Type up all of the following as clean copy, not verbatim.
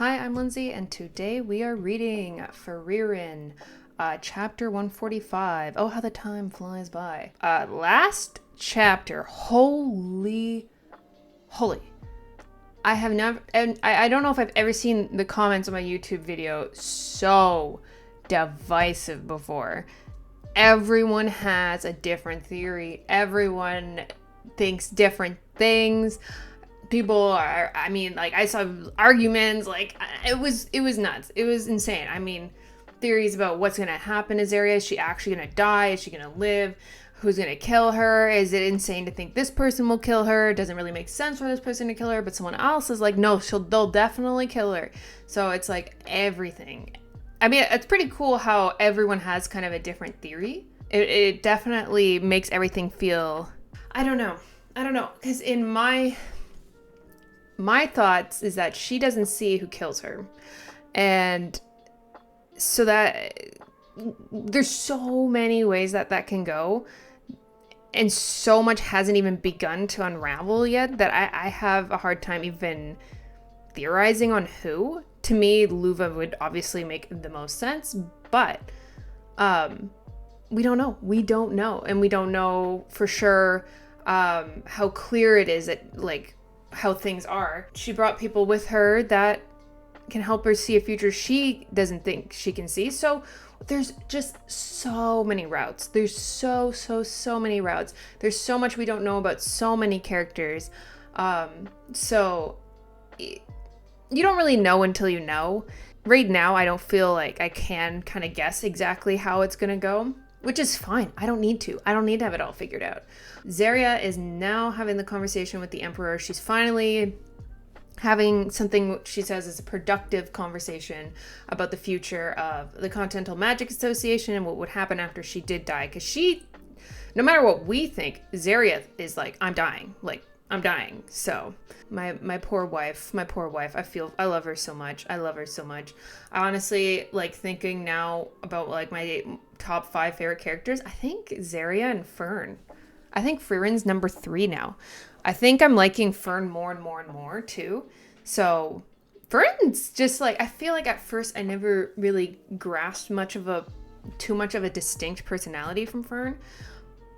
Hi, I'm Lindsay, and today we are reading Frieren, chapter 145. Oh, how the time flies by. Last chapter, holy. I have never, and I don't know if I've ever seen the comments on my YouTube video so divisive before. Everyone has a different theory. Everyone thinks different things. People are, I saw arguments, it was nuts. It was insane. Theories about what's going to happen to Zarya. Is she actually going to die? Is she going to live? Who's going to kill her? Is it insane to think this person will kill her? It doesn't really make sense for this person to kill her, but someone else is like, no, they'll definitely kill her. So it's like everything. It's pretty cool how everyone has kind of a different theory. It definitely makes everything feel, I don't know, because in my thoughts is that she doesn't see who kills her. And so that there's so many ways that can go. And so much hasn't even begun to unravel yet that I have a hard time even theorizing on who. To me, Luva would obviously make the most sense, but we don't know. We don't know. And we don't know for sure how clear it is that, how things are. She brought people with her that can help her see a future she doesn't think she can see. So there's just so many routes. There's so many routes. There's so much we don't know about so many characters. So you don't really know until you know. Right now, I don't feel like I can kind of guess exactly how it's gonna go, which is fine. I don't need to. I don't need to have it all figured out. Zarya is now having the conversation with the Emperor. She's finally having something she says is a productive conversation about the future of the Continental Magic Association and what would happen after she did die. Because she, no matter what we think, Zarya is like, I'm dying. I'm dying. So my poor wife, I love her so much. I honestly, thinking now about my top 5 favorite characters, I think Zarya and Fern. I think Frieren's number 3 now. I think I'm liking Fern more and more too. So Fern's just I feel like at first I never really grasped too much of a distinct personality from Fern.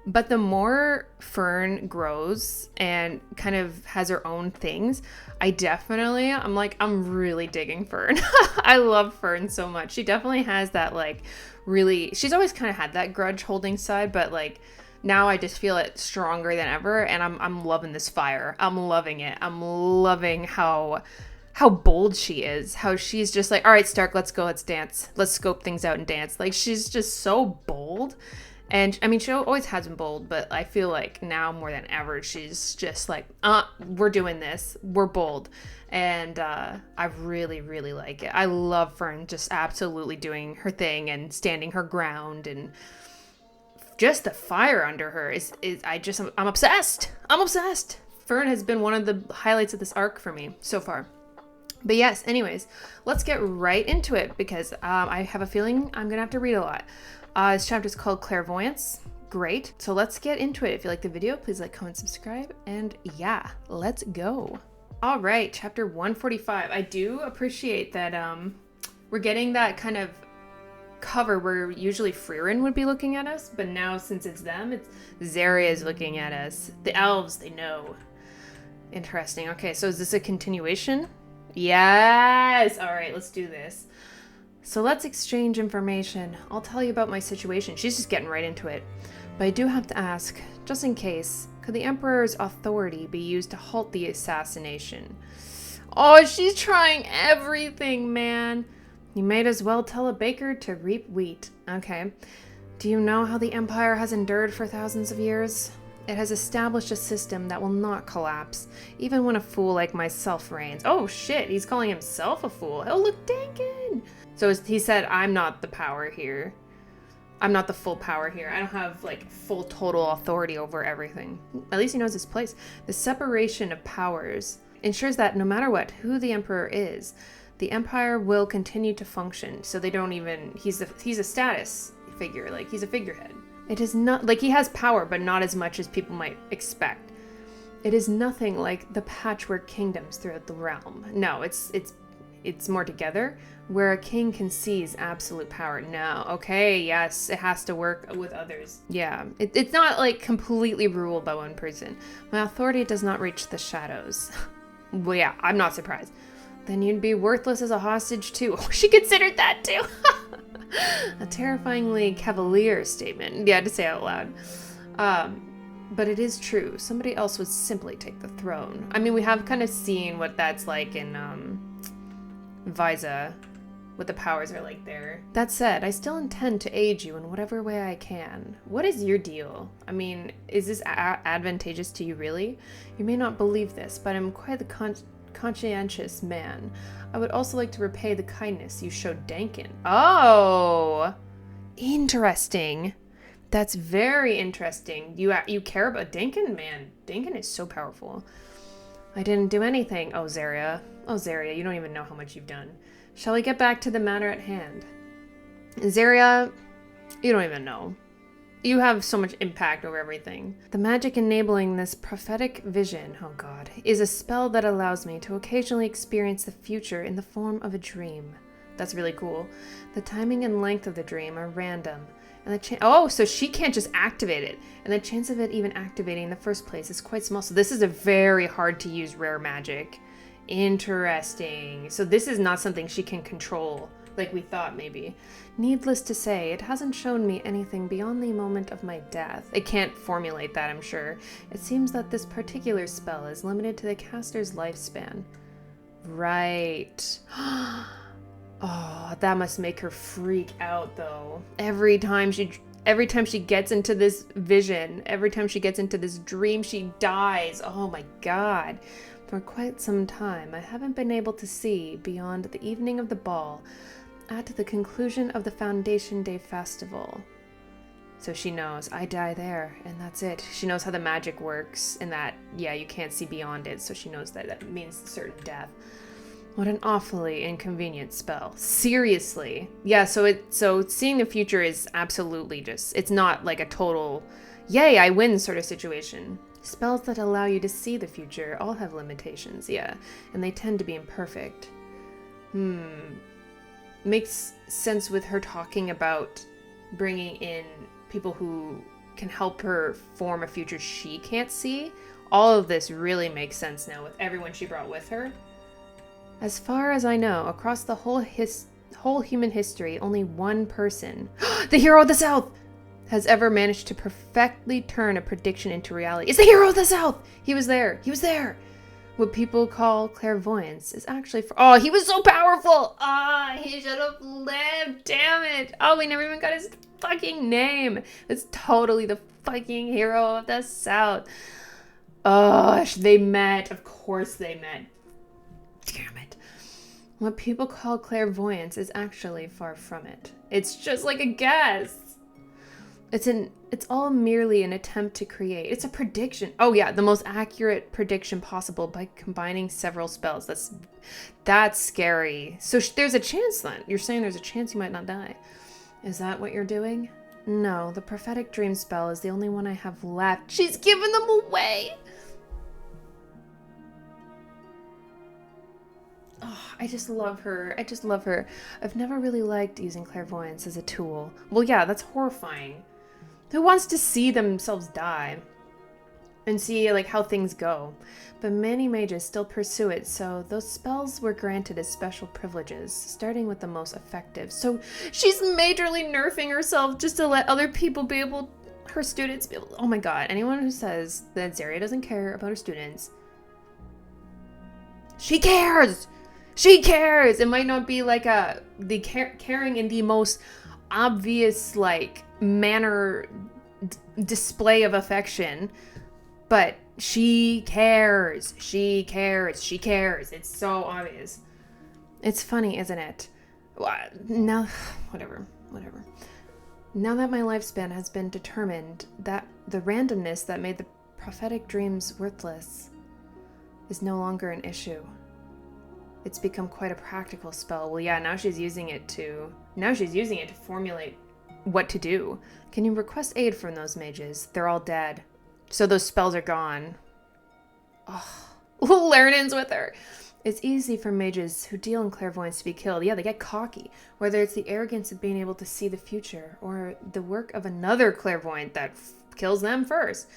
But the more Fern grows and kind of has her own things, I'm really digging Fern. I love Fern so much. She definitely has that she's always kind of had that grudge holding side, but now I just feel it stronger than ever, and I'm loving this fire. I'm loving it. I'm loving how bold she is. How she's just all right, Stark, let's go, let's dance. Let's scope things out and dance. She's just so bold. And she always has been bold, but I feel like now more than ever, she's just we're doing this. We're bold. And I really, really like it. I love Fern just absolutely doing her thing and standing her ground, and just the fire under her I'm obsessed. I'm obsessed. Fern has been one of the highlights of this arc for me so far. But yes, anyways, let's get right into it because I have a feeling I'm going to have to read a lot. This chapter is called Clairvoyance. Great. So let's get into it. If you like the video, please like, comment, subscribe, and yeah, let's go. All right, chapter 145. I do appreciate that we're getting that kind of cover where usually Frieren would be looking at us, but now since it's them, it's Zarya is looking at us. The elves, they know. Interesting. Okay, so is this a continuation? Yes! All right, let's do this. So let's exchange information. I'll tell you about my situation. She's just getting right into it. But I do have to ask, just in case, could the Emperor's authority be used to halt the assassination? Oh, she's trying everything, man. You might as well tell a baker to reap wheat. Okay. Do you know how the Empire has endured for thousands of years? It has established a system that will not collapse, even when a fool like myself reigns. Oh shit, he's calling himself a fool. Oh, look, Dankin! So he said, I'm not the power here. I'm not the full power here. I don't have full total authority over everything. At least he knows his place. The separation of powers ensures that no matter who the Emperor is, the Empire will continue to function. So they don't even, he's a status figure, he's a figurehead. It is not, he has power, but not as much as people might expect. It is nothing like the patchwork kingdoms throughout the realm. No, it's it's more together, where a king can seize absolute power. No. Okay, yes, it has to work with others. Yeah, it's not like completely ruled by one person. My authority does not reach the shadows. Well, yeah, I'm not surprised. Then you'd be worthless as a hostage too. Oh, she considered that too. A terrifyingly cavalier statement. Yeah, to say out loud. But it is true. Somebody else would simply take the throne. I mean, we have kind of seen what that's like in Visa, what the powers are like there. That said, I still intend to aid you in whatever way I can. What is your deal? I mean, is this advantageous to you really? You may not believe this, but I'm quite the conscientious man. I would also like to repay the kindness you showed Dankin. Oh, interesting. That's very interesting. You care about Dankin? Man, Dankin is so powerful. I didn't do anything. Oh, Zarya. Oh, Zarya, you don't even know how much you've done. Shall we get back to the matter at hand? Zarya, you don't even know. You have so much impact over everything. The magic enabling this prophetic vision, oh god, is a spell that allows me to occasionally experience the future in the form of a dream. That's really cool. The timing and length of the dream are random. And so she can't just activate it. And the chance of it even activating in the first place is quite small. So this is a very hard to use rare magic. Interesting. So this is not something she can control like we thought maybe. Needless to say, it hasn't shown me anything beyond the moment of my death. It can't formulate that, I'm sure. It seems that this particular spell is limited to the caster's lifespan. Right. Oh, that must make her freak out though. Every time she gets into this vision, every time she gets into this dream, she dies. Oh my god. For quite some time, I haven't been able to see beyond the evening of the ball at the conclusion of the Foundation Day Festival. So she knows, I die there, and that's it. She knows how the magic works, and that, yeah, you can't see beyond it, so she knows that means certain death. What an awfully inconvenient spell. Seriously. Yeah, so seeing the future is absolutely just, it's not like a total, yay, I win sort of situation. Spells that allow you to see the future all have limitations, yeah, and they tend to be imperfect. Makes sense with her talking about bringing in people who can help her form a future she can't see. All of this really makes sense now with everyone she brought with her. As far as I know, across the whole human history, only one person, the hero of the South, has ever managed to perfectly turn a prediction into reality. It's the hero of the South! He was there. He was there! What people call clairvoyance is actually oh, he was so powerful! He should have lived, damn it! Oh, we never even got his fucking name. It's totally the fucking hero of the South. Oh, they met. Of course they met. Damn it. What people call clairvoyance is actually far from it. It's just like a guess. It's all merely an attempt to create. It's a prediction. Oh yeah, the most accurate prediction possible by combining several spells. That's scary. So there's a chance then. You're saying there's a chance you might not die. Is that what you're doing? No, the prophetic dream spell is the only one I have left. She's given them away. Oh, I just love her. I just love her. I've never really liked using clairvoyance as a tool. Well, yeah, that's horrifying. Who wants to see themselves die and see like how things go? But many mages still pursue it, so those spells were granted as special privileges, starting with the most effective. So she's majorly nerfing herself just to let other people be able, her students be able, oh my god, anyone who says that Zarya doesn't care about her students, she cares! She cares! It might not be like the caring in the most obvious like manner display of affection, but she cares. She cares. She cares. It's so obvious. It's funny, isn't it? Now, whatever. Now that my lifespan has been determined, that the randomness that made the prophetic dreams worthless is no longer an issue. It's become quite a practical spell. Well, yeah, now she's using it to formulate what to do. Can you request aid from those mages? They're all dead. So those spells are gone. Oh, Lernan's with her. It's easy for mages who deal in clairvoyance to be killed. Yeah, they get cocky. Whether it's the arrogance of being able to see the future or the work of another clairvoyant that kills them first.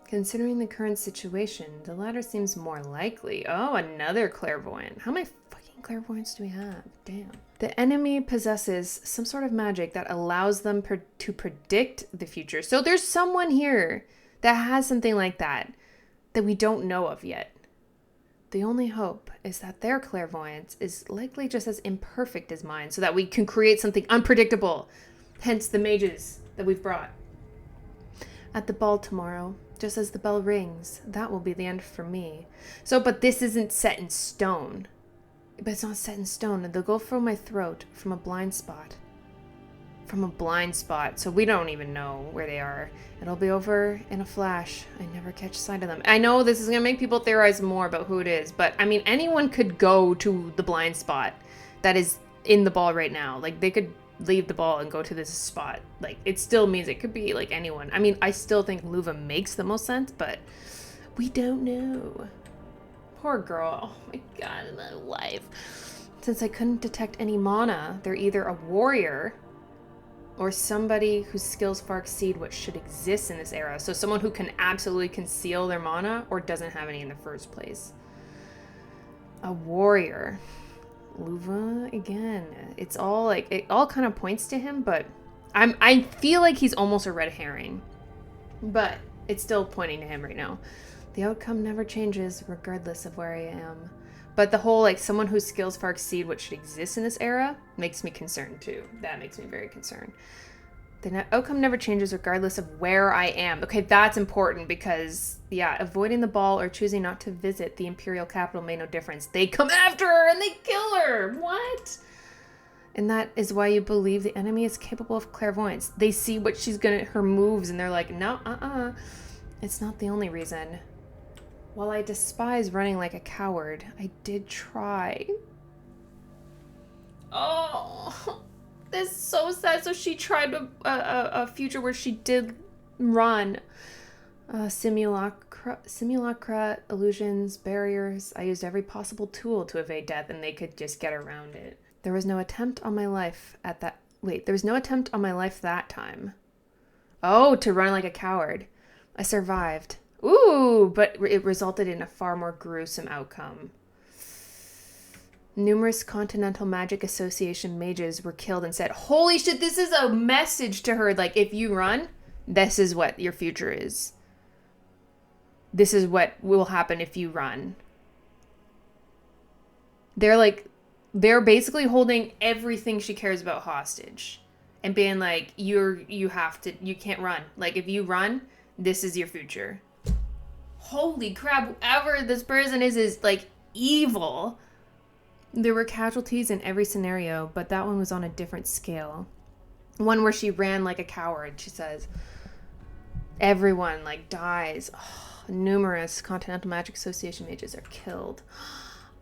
Considering the current situation, the latter seems more likely. Oh, another clairvoyant. How many fucking clairvoyants do we have? Damn. The enemy possesses some sort of magic that allows them to predict the future. So there's someone here that has something like that we don't know of yet. The only hope is that their clairvoyance is likely just as imperfect as mine so that we can create something unpredictable. Hence the mages that we've brought. At the ball tomorrow, just as the bell rings, that will be the end for me. So, but this isn't set in stone. But it's not set in stone. They'll go for my throat from a blind spot. From a blind spot. So we don't even know where they are. It'll be over in a flash. I never catch sight of them. I know this is going to make people theorize more about who it is. But, I mean, anyone could go to the blind spot that is in the ball right now. Like, they could leave the ball and go to this spot. Like, it still means it could be, like, anyone. I mean, I still think Luva makes the most sense, but we don't know. Poor girl. Oh, my God, my life. Since I couldn't detect any mana, they're either a warrior or somebody whose skills far exceed what should exist in this era. So someone who can absolutely conceal their mana or doesn't have any in the first place. A warrior. Luva again. It's all like, it all kind of points to him, but I feel like he's almost a red herring. But it's still pointing to him right now. The outcome never changes regardless of where I am. But the whole, like, someone whose skills far exceed what should exist in this era makes me concerned, too. That makes me very concerned. The outcome never changes regardless of where I am. Okay, that's important because, yeah, avoiding the ball or choosing not to visit the Imperial capital made no difference. They come after her and they kill her. What? And that is why you believe the enemy is capable of clairvoyance. They see what she's gonna, her moves, and they're like, no, It's not the only reason. While I despise running like a coward, I did try. Oh, this is so sad. So she tried a future where she did run. Simulacra, illusions, barriers. I used every possible tool to evade death, and they could just get around it. There was no attempt on my life at that. Wait, there was no attempt on my life that time. Oh, to run like a coward. I survived. Ooh, but it resulted in a far more gruesome outcome. Numerous Continental Magic Association mages were killed and said, holy shit, this is a message to her. Like, if you run, this is what your future is. This is what will happen if you run. They're basically holding everything she cares about hostage. And being like, you can't run. Like, if you run, this is your future. Holy crap, whoever this person is like evil. There were casualties in every scenario, but that one was on a different scale. One where she ran like a coward, she says. Everyone like dies. Oh, numerous Continental Magic Association mages are killed.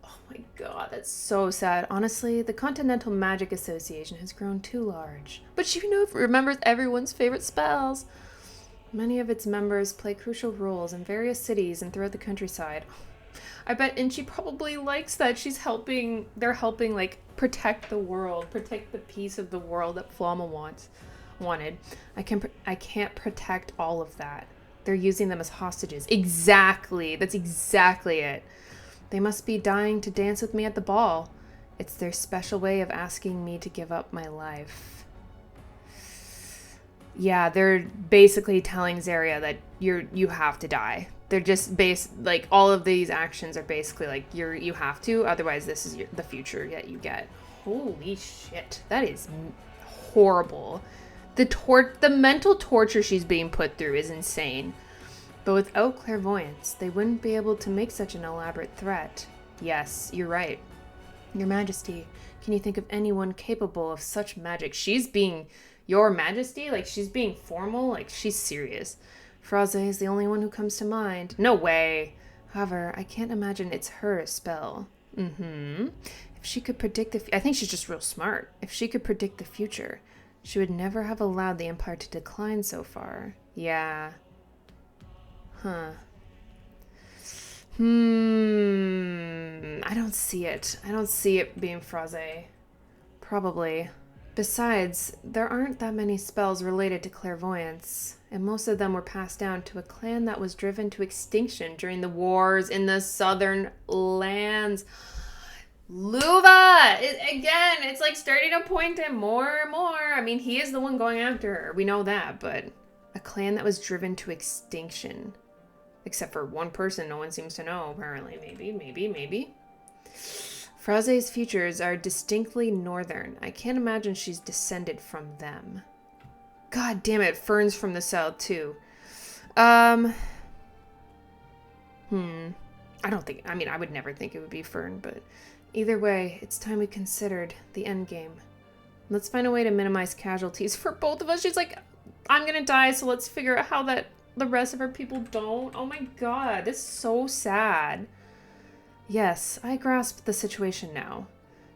Oh my God, that's so sad. Honestly, the Continental Magic Association has grown too large. But she remembers everyone's favorite spells. Many of its members play crucial roles in various cities and throughout the countryside. I bet, and she probably likes that. They're helping, like, protect the world, protect the peace of the world that Flamma wanted. I can't protect all of that. They're using them as hostages. Exactly. That's exactly it. They must be dying to dance with me at the ball. It's their special way of asking me to give up my life. Yeah, they're basically telling Zarya that you have to die. They're just like, all of these actions are basically like, you have to, otherwise this is the future that you get. Holy shit, that is horrible. The mental torture she's being put through is insane. But without clairvoyance, they wouldn't be able to make such an elaborate threat. Yes, you're right. Your Majesty, can you think of anyone capable of such magic? She's being... Your Majesty? Like, she's being formal? Like, she's serious. Fraze is the only one who comes to mind. No way. However, I can't imagine it's her spell. If she could predict I think she's just real smart. If she could predict the future, she would never have allowed the Empire to decline so far. Yeah. Huh. I don't see it. I don't see it being Fraze. Probably. Besides, there aren't that many spells related to clairvoyance, and most of them were passed down to a clan that was driven to extinction during the wars in the southern lands. Luva! Again, it's like starting to point him more and more. I mean, he is the one going after her. We know that, but a clan that was driven to extinction. Except for one person no one seems to know, apparently. Maybe. Fraze's features are distinctly northern. I can't imagine she's descended from them. God damn it, Fern's from the south, too. I don't think... I mean, I would never think it would be Fern, but... Either way, it's time we considered the end game. Let's find a way to minimize casualties for both of us. She's like, I'm gonna die, so let's figure out how that the rest of our people don't. Oh my god, this is so sad. Yes, I grasp the situation now.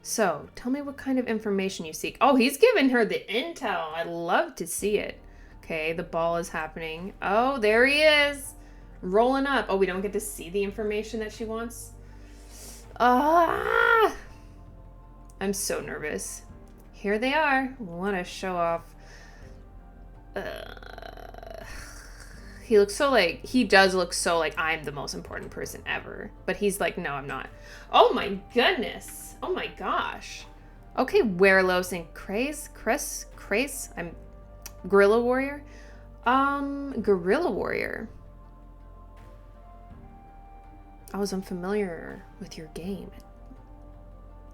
So, tell me what kind of information you seek. Oh, he's giving her the intel. I'd love to see it. Okay, the ball is happening. Oh, there he is. Rolling up. Oh, we don't get to see the information that she wants? Ah! I'm so nervous. Here they are. What a show off. He looks so like, he does look so like I'm the most important person ever. But he's like, no, I'm not. Oh my goodness. Oh my gosh. Okay, Werlos and Craze. I'm Guerrilla Warrior. Guerrilla Warrior. I was unfamiliar with your game.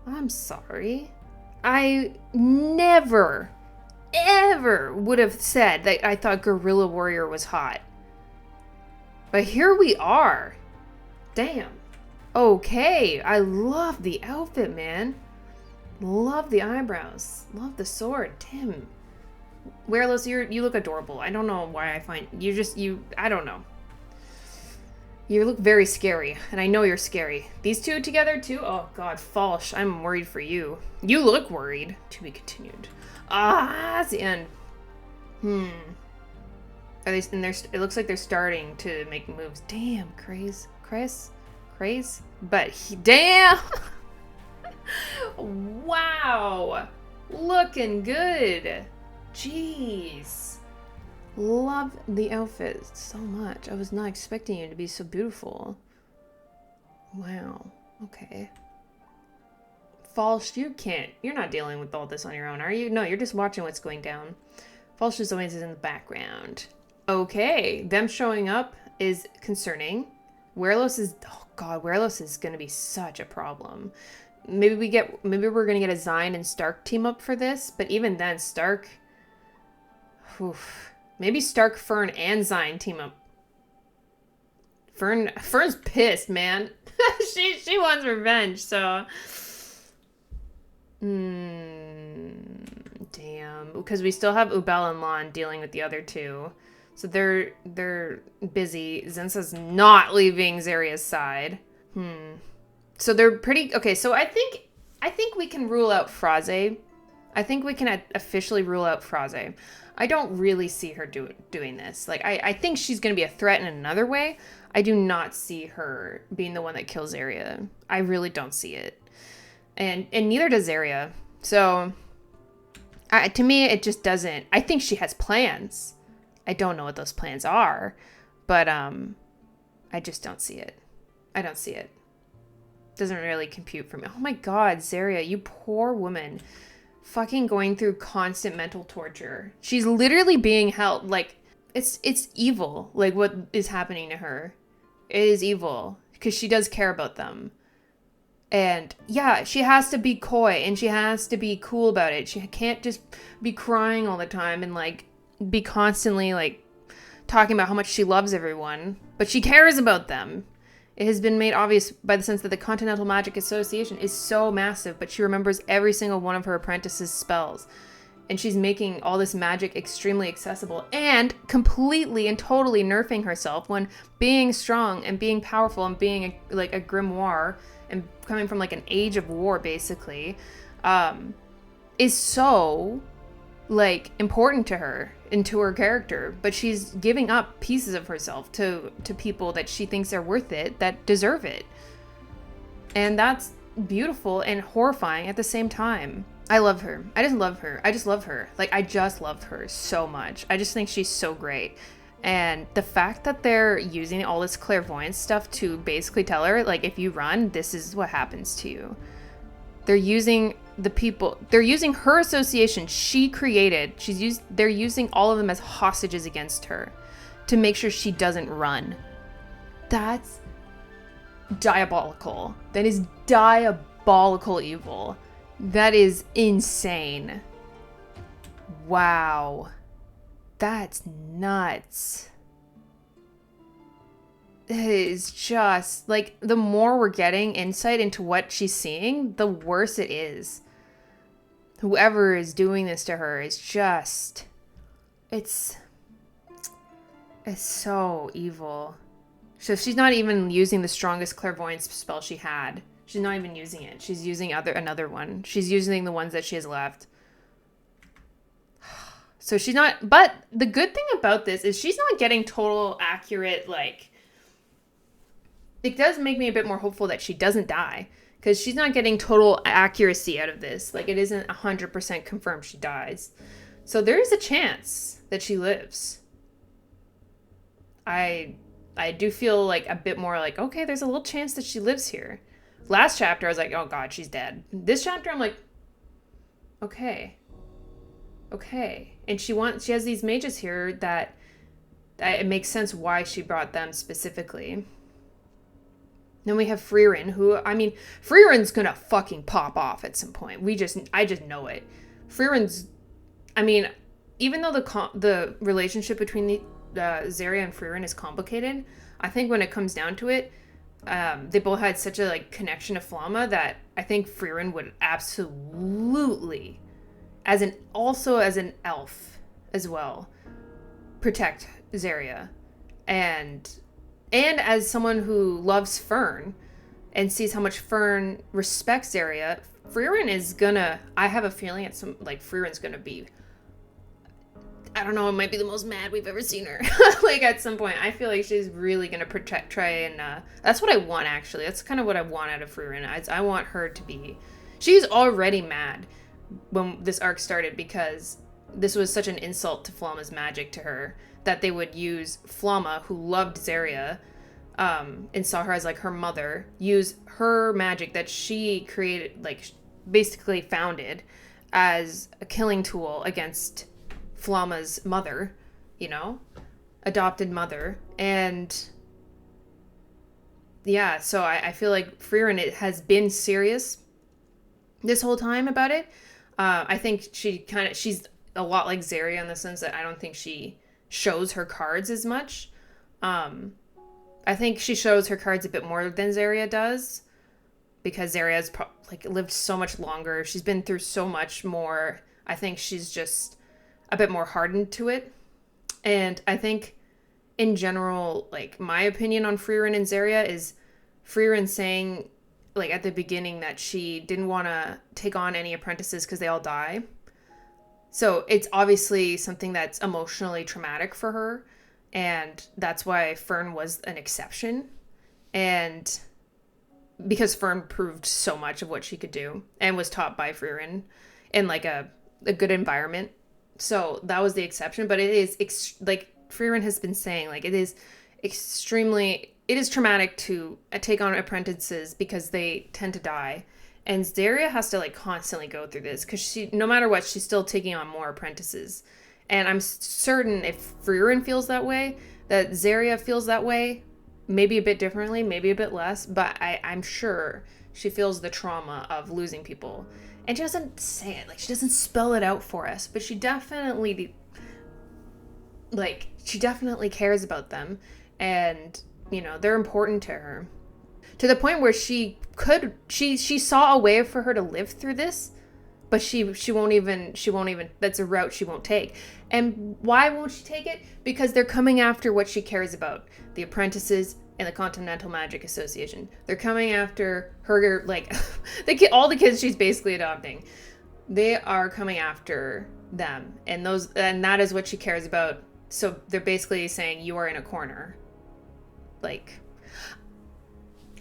I'm sorry. I never, ever would have said that I thought Guerrilla Warrior was hot. But here we are. Damn. Okay, I love the outfit, man. Love the eyebrows. Love the sword. Damn. Werlos, you look adorable. I don't know why I find... I don't know. You look very scary, and I know you're scary. These two together, too? Oh, God, Falsh, I'm worried for you. You look worried. To be continued. Ah, that's the end. At least, and it looks like they're starting to make moves. Damn, Craze. But damn! Wow! Looking good. Jeez. Love the outfit so much. I was not expecting you to be so beautiful. Wow. Okay. Falsh, you're not dealing with all this on your own, are you? No, you're just watching what's going down. Falsh is always in the background. Okay, them showing up is concerning. Werlos is, oh god, Werlos is gonna be such a problem. Maybe we're gonna get a Zine and Stark team up for this, but even then, Stark, maybe Stark, Fern, and Zine team up. Fern's pissed, man. she wants revenge, so. Damn, because we still have Ubel and Lon dealing with the other two. So they're busy. Zensa's not leaving Zarya's side. So they're pretty okay. So I think we can rule out Fraze. I think we can officially rule out Fraze. I don't really see her doing this. Like I think she's gonna be a threat in another way. I do not see her being the one that kills Zarya. I really don't see it, and neither does Zarya. So to me, it just doesn't. I think she has plans. I don't know what those plans are, but I just don't see it. I don't see it. Doesn't really compute for me. Oh my god, Zarya, you poor woman. Fucking going through constant mental torture. She's literally being held, like, it's evil, like, what is happening to her. It is evil, because she does care about them. And, yeah, she has to be coy, and she has to be cool about it. She can't just be crying all the time and, like, be constantly, like, talking about how much she loves everyone. But she cares about them. It has been made obvious by the sense that the Continental Magic Association is so massive, but she remembers every single one of her apprentices' spells. And she's making all this magic extremely accessible and completely and totally nerfing herself when being strong and being powerful and being like a grimoire and coming from like an age of war, basically, is so like important to her and to her character, but she's giving up pieces of herself to people that she thinks are worth it, that deserve it. And that's beautiful and horrifying at the same time. I love her. I just love her. I just love her. Like, I just love her so much. I just think she's so great. And the fact that they're using all this clairvoyance stuff to basically tell her, like, if you run, this is what happens to you. They're using they're using her association she created. They're using all of them as hostages against her to make sure she doesn't run. That's diabolical. That is diabolical evil. That is insane. Wow. That's nuts. It is just, like, the more we're getting insight into what she's seeing, the worse it is. Whoever is doing this to her is just... It's so evil. So she's not even using the strongest clairvoyance spell she had. She's not even using it. She's using another one. She's using the ones that she has left. So she's not... But the good thing about this is she's not getting total accurate, like... It does make me a bit more hopeful that she doesn't die. Because she's not getting total accuracy out of this. Like, it isn't 100% confirmed she dies. So there is a chance that she lives. I do feel like a bit more like, okay, there's a little chance that she lives here. Last chapter, I was like, oh god, she's dead. This chapter, I'm like, okay. And she has these mages here that it makes sense why she brought them specifically. Then we have Frieren, who, I mean, Frieren's gonna fucking pop off at some point. I just know it. Frieren's, I mean, even though the relationship between the Zarya and Frieren is complicated, I think when it comes down to it, they both had such a, like, connection to Flamma that I think Frieren would absolutely, as an elf as well, protect Zarya. And as someone who loves Fern and sees how much Fern respects Zarya, Frieren is gonna, I have a feeling Frieren's gonna be, I don't know, it might be the most mad we've ever seen her. Like, at some point, I feel like she's really gonna try and, that's what I want, actually. That's kind of what I want out of Frieren. I want her to be, she's already mad when this arc started because this was such an insult to Flamma's magic to her that they would use Flamma, who loved Zarya, and saw her as, like, her mother, use her magic that she created, like, basically founded as a killing tool against Flamma's mother, adopted mother. And yeah, so I feel like Frieren has been serious this whole time about it. I think she's a lot like Zarya in the sense that I don't think she shows her cards as much. I think she shows her cards a bit more than Zarya does because Zarya's lived so much longer. She's been through so much more. I think she's just a bit more hardened to it. And I think in general, like, my opinion on Frieren and Zarya is Frieren saying, like, at the beginning that she didn't want to take on any apprentices because they all die. So it's obviously something that's emotionally traumatic for her. And that's why Fern was an exception. And because Fern proved so much of what she could do and was taught by Frieren in, like, a good environment. So that was the exception. But it is, like Frieren has been saying, like, it is traumatic to take on apprentices because they tend to die. And Zarya has to, like, constantly go through this because no matter what, she's still taking on more apprentices. And I'm certain if Frieren feels that way, that Zarya feels that way, maybe a bit differently, maybe a bit less, but I'm sure she feels the trauma of losing people. And she doesn't say it, like, she doesn't spell it out for us, but she definitely cares about them. And, they're important to her. To the point where she saw a way for her to live through this, but she won't even, that's a route she won't take. And why won't she take it? Because they're coming after what she cares about. The apprentices and the Continental Magic Association. They're coming after her, like, all the kids she's basically adopting. They are coming after them, and that is what she cares about. So they're basically saying you are in a corner. Like,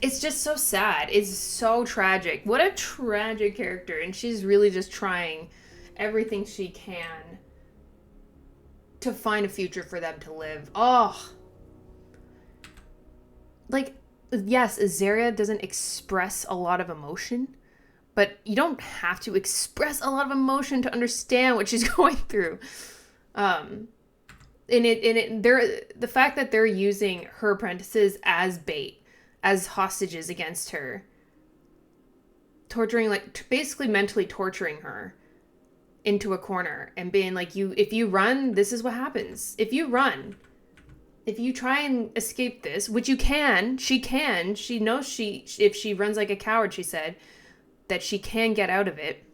it's just so sad. It's so tragic. What a tragic character. And she's really just trying everything she can to find a future for them to live. Oh. Like, yes, Zarya doesn't express a lot of emotion, but you don't have to express a lot of emotion to understand what she's going through. The fact that they're using her apprentices as bait, as hostages against her, torturing, like, basically mentally torturing her into a corner and being like, if you run, this is what happens. If you run, if you try and escape this, which she knows if she runs like a coward, she said, that she can get out of it.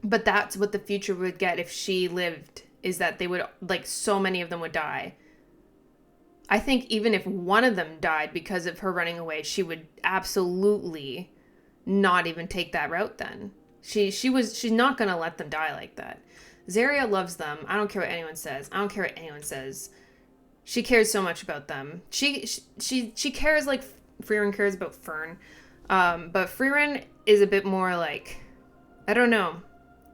But that's what the future would get if she lived, is that they would, like, so many of them would die. I think even if one of them died because of her running away, she would absolutely not even take that route then. She's not going to let them die like that. Zarya loves them. I don't care what anyone says. She cares so much about them. She cares like Frieren cares about Fern. But Frieren is a bit more like, I don't know.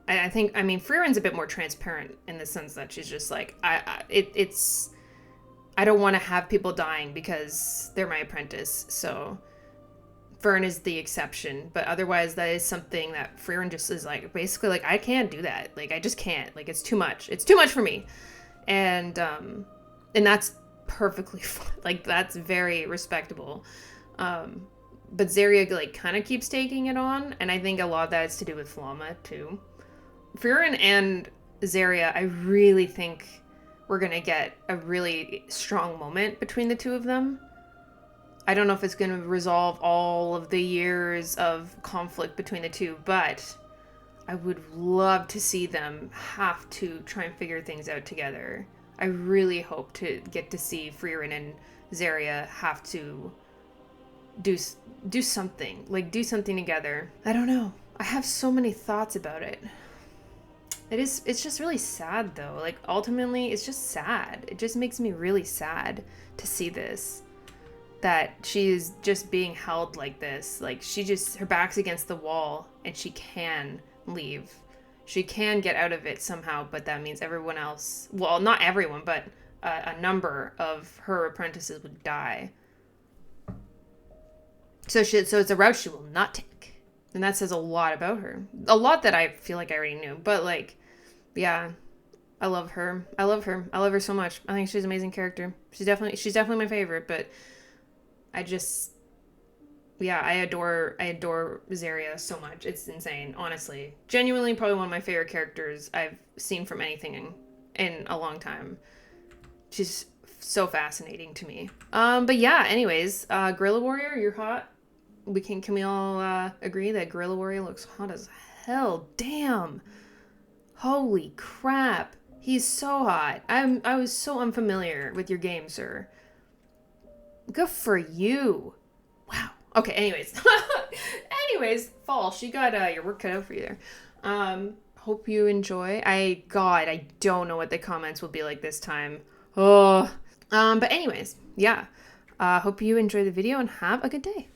I mean, Frieren's a bit more transparent in the sense that she's just like, I don't want to have people dying because they're my apprentice. So Fern is the exception, but otherwise that is something that Frieren just is like, basically like, I can't do that. Like, I just can't. Like, it's too much. It's too much for me. And that's perfectly fine. Like, that's very respectable. But Zarya, like, kind of keeps taking it on, and I think a lot of that is to do with Flama, too. Frieren and Zarya, I really think we're gonna get a really strong moment between the two of them. I don't know if it's gonna resolve all of the years of conflict between the two, but I would love to see them have to try and figure things out together. I really hope to get to see Frieren and Zarya have to do something. Like, do something together. I don't know. I have so many thoughts about it. It's just really sad, though. Like, ultimately, it's just sad. It just makes me really sad to see this. That she is just being held like this. Like, her back's against the wall, and she can leave. She can get out of it somehow, but that means everyone else, well, not everyone, but a number of her apprentices would die. So it's a route she will not take. And that says a lot about her. A lot that I feel like I already knew. But, like, yeah, I love her. I love her so much. I think she's an amazing character. She's definitely my favorite, but I adore Zarya so much. It's insane, honestly. Genuinely probably one of my favorite characters I've seen from anything in a long time. She's so fascinating to me. But yeah, anyways, Guerrilla Warrior, you're hot. Can we all agree that Guerrilla Warrior looks hot as hell? Damn. Holy crap. He's so hot. I was so unfamiliar with your game, sir. Good for you. Wow. Okay, anyways, Fall, she got your work cut out for you there. Hope you enjoy. I don't know what the comments will be like this time. Oh. But anyways, yeah. Hope you enjoy the video and have a good day.